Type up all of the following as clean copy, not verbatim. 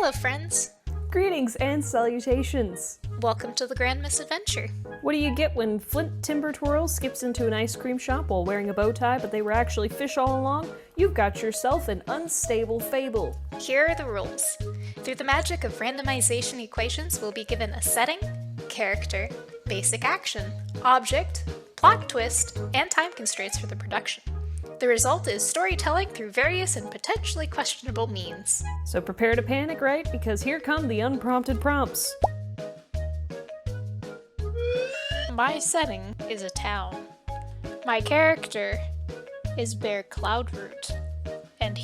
Hello, friends. Greetings and salutations. Welcome to the Grand Misadventure. What do you get when Flint Timber Twirl skips into an ice cream shop while wearing a bow tie, but they were actually fish all along? You've got yourself an Unstable Fable. Here are the rules. Through the magic of randomization equations, we'll be given a setting, character, basic action, object, plot twist, and time constraints for the production. The result is storytelling through various and potentially questionable means. So prepare to panic, right? Because here come the unprompted prompts. My setting is a town. My character is Bear Cloudroot. And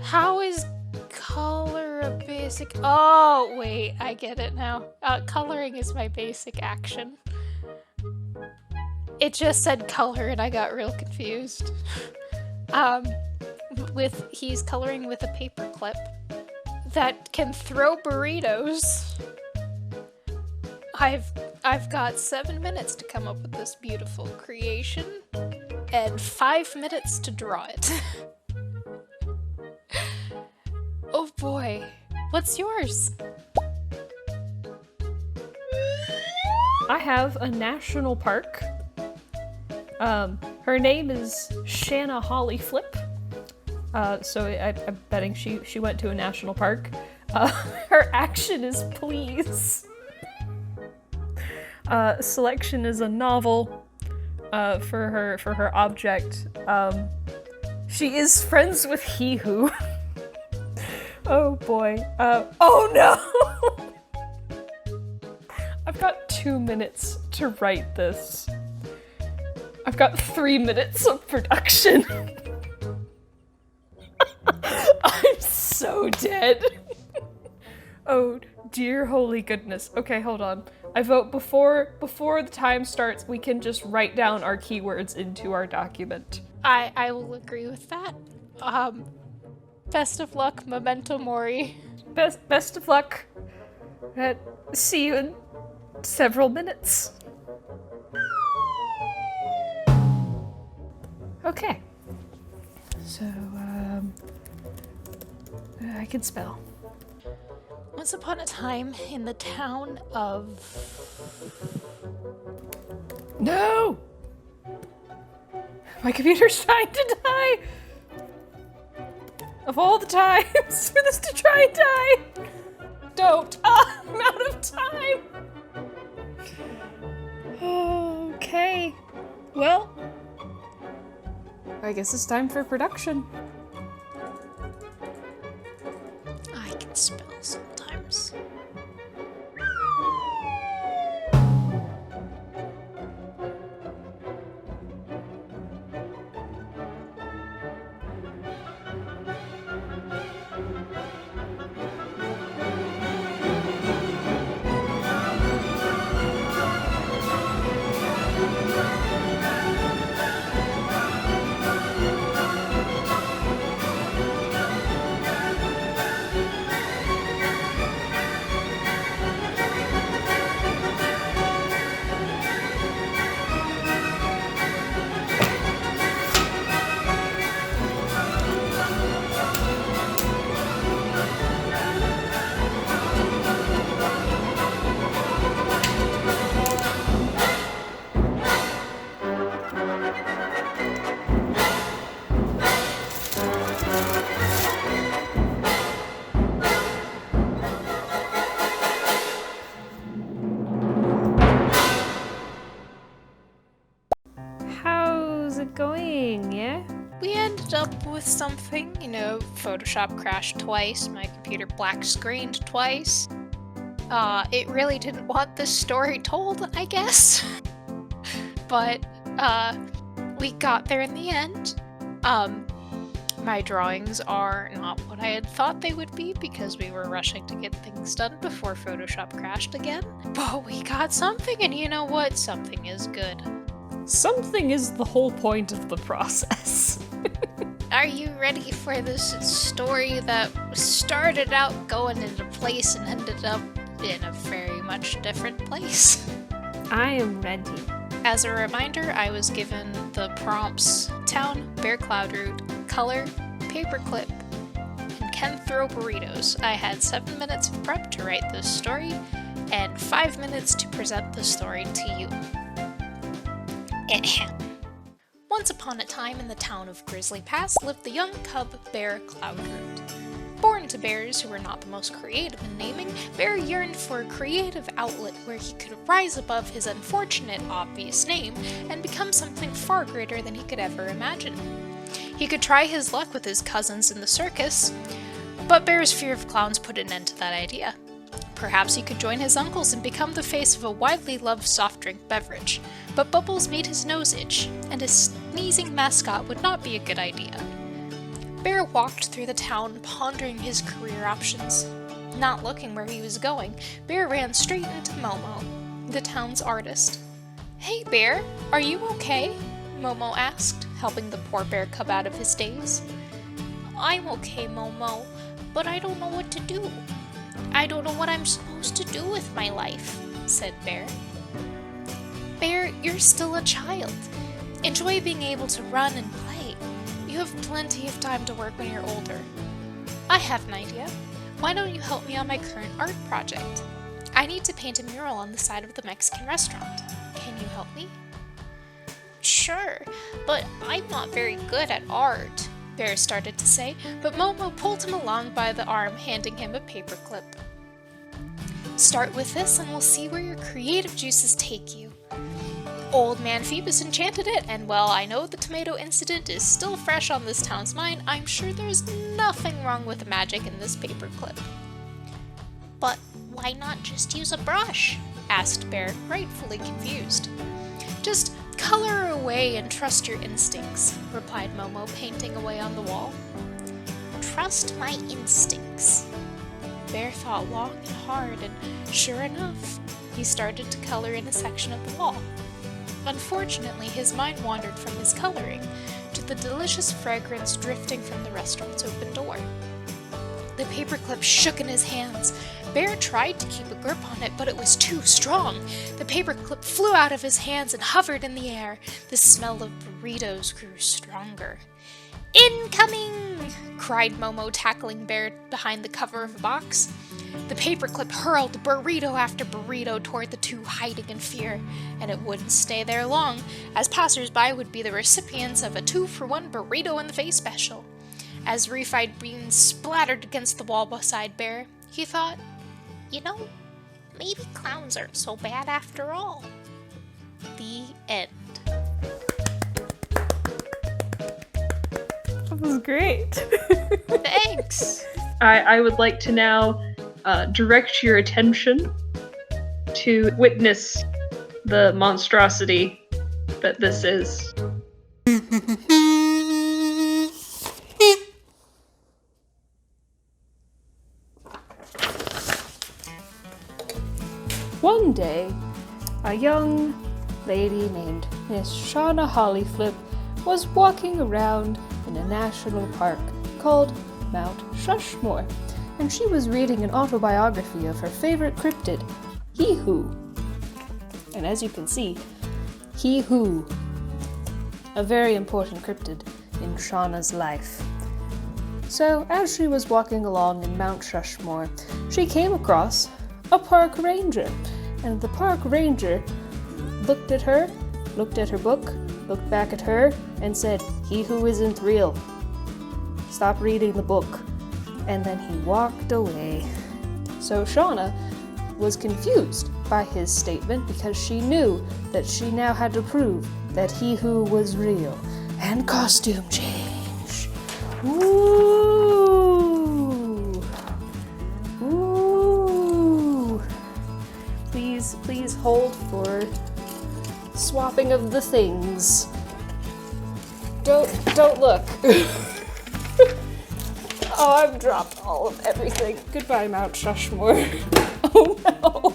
how is color a basic... Oh, wait, I get it now. Coloring is my basic action. It just said color and I got real confused. He's coloring with a paperclip that can throw burritos. I've got 7 minutes to come up with this beautiful creation and 5 minutes to draw it. Oh boy, what's yours? I have a national park. Her name is Shanna Hollyflip. So I'm betting she went to a national park. Her action is please. Selection is a novel. For her object. She is friends with he who. Oh boy. Oh no! I've got 2 minutes to write this. I've got 3 minutes of production. I'm so dead. Oh dear holy goodness. Okay, hold on. I vote before the time starts, we can just write down our keywords into our document. I will agree with that. Best of luck, Memento Mori. Best of luck. See you in several minutes. Okay. So, I can spell. Once upon a time, in the town of... No! My computer's trying to die! Of all the times for this to try and die! Don't! I'm out of time! Okay. Well, I guess it's time for production. I can spell sometimes. Going, yeah? We ended up with something, Photoshop crashed twice, my computer black screened twice. It really didn't want this story told, I guess. But, we got there in the end. My drawings are not what I had thought they would be because we were rushing to get things done before Photoshop crashed again. But we got something, and you know what? Something is good. Something is the whole point of the process. Are you ready for this story that started out going into place and ended up in a very much different place? I am ready. As a reminder, I was given the prompts: town, Bear Cloudroot, color, paperclip, and 10 throw burritos. I had 7 minutes of prep to write this story, and 5 minutes to present the story to you. Once upon a time in the town of Grizzly Pass lived the young cub bear Cloudroot. Born to bears who were not the most creative in naming, Bear yearned for a creative outlet where he could rise above his unfortunate, obvious name and become something far greater than he could ever imagine. He could try his luck with his cousins in the circus, but Bear's fear of clowns put an end to that idea. Perhaps he could join his uncles and become the face of a widely loved soft drink beverage, but Bubbles made his nose itch, and a sneezing mascot would not be a good idea. Bear walked through the town, pondering his career options. Not looking where he was going, Bear ran straight into Momo, the town's artist. "Hey Bear, are you okay?" Momo asked, helping the poor bear cub out of his daze. "I'm okay, Momo, but I don't know what to do. I don't know what I'm supposed to do with my life," said Bear. "Bear, you're still a child. Enjoy being able to run and play. You have plenty of time to work when you're older. I have an idea. Why don't you help me on my current art project? I need to paint a mural on the side of the Mexican restaurant. Can you help me?" "Sure, but I'm not very good at art," Bear started to say, but Momo pulled him along by the arm, handing him a paperclip. "Start with this and we'll see where your creative juices take you. Old Man Phoebus enchanted it, and while I know the tomato incident is still fresh on this town's mind, I'm sure there's nothing wrong with the magic in this paperclip." "But why not just use a brush?" asked Bear, rightfully confused. "Just color away and trust your instincts," replied Momo, painting away on the wall. "Trust my instincts." Bear thought long and hard, and sure enough, he started to color in a section of the wall. Unfortunately, his mind wandered from his coloring to the delicious fragrance drifting from the restaurant's open door. The paperclip shook in his hands. Bear tried to keep a grip on it, but it was too strong. The paperclip flew out of his hands and hovered in the air. The smell of burritos grew stronger. "Incoming!" cried Momo, tackling Bear behind the cover of a box. The paperclip hurled burrito after burrito toward the two, hiding in fear, and it wouldn't stay there long, as passers-by would be the recipients of a 2-for-1 burrito in the face special. As refried beans splattered against the wall beside Bear, he thought, "You know, maybe clowns aren't so bad after all." The end. That was great. Thanks! I would like to now direct your attention to witness the monstrosity that this is. One day, a young lady named Miss Shanna Hollyflip was walking around in a national park called Mount Sushmore, and she was reading an autobiography of her favorite cryptid, He-Hoo. And as you can see, He-Hoo, a very important cryptid in Shauna's life. So, as she was walking along in Mount Sushmore, she came across a park ranger, and the park ranger looked at her book, looked back at her, and said, "He-Hoo isn't real. Stop reading the book." And then he walked away. So Shauna was confused by his statement because she knew that she now had to prove that He-Hoo was real. And costume change. Ooh. Ooh. Please hold for swapping of the things. Don't look. Oh, I've dropped all of everything. Goodbye, Mount Sushmore. Oh no.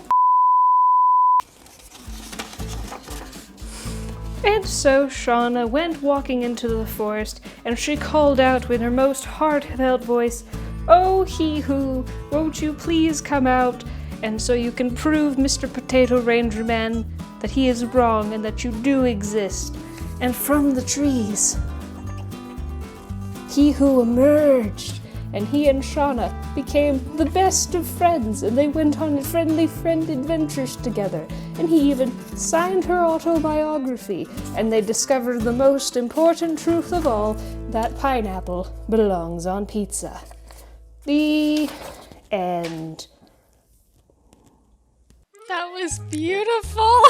And so Shauna went walking into the forest, and she called out with her most heartfelt voice, "Oh, He-Hoo, won't you please come out, and so you can prove Mr. Potato Ranger Man that he is wrong and that you do exist." And from the trees, He-Hoo emerged, and he and Shanna became the best of friends, and they went on friendly friend adventures together, and he even signed her autobiography, and they discovered the most important truth of all, that pineapple belongs on pizza. The end. That was beautiful.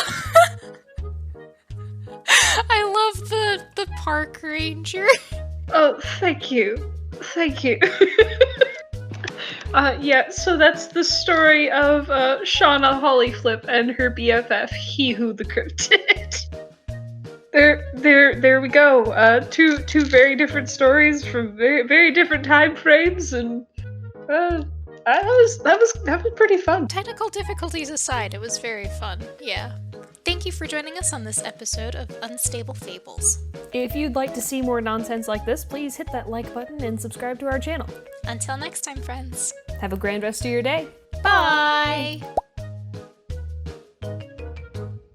I love the park ranger. Oh, thank you. Thank you. Yeah, so that's the story of Shanna Hollyflip and her BFF, He Who the Cryptid. There we go. Two very different stories from very different time frames, and that was pretty fun. Technical difficulties aside, it was very fun. Yeah. Thank you for joining us on this episode of Unstable Fables. If you'd like to see more nonsense like this, please hit that like button and subscribe to our channel. Until next time, friends. Have a grand rest of your day. Bye!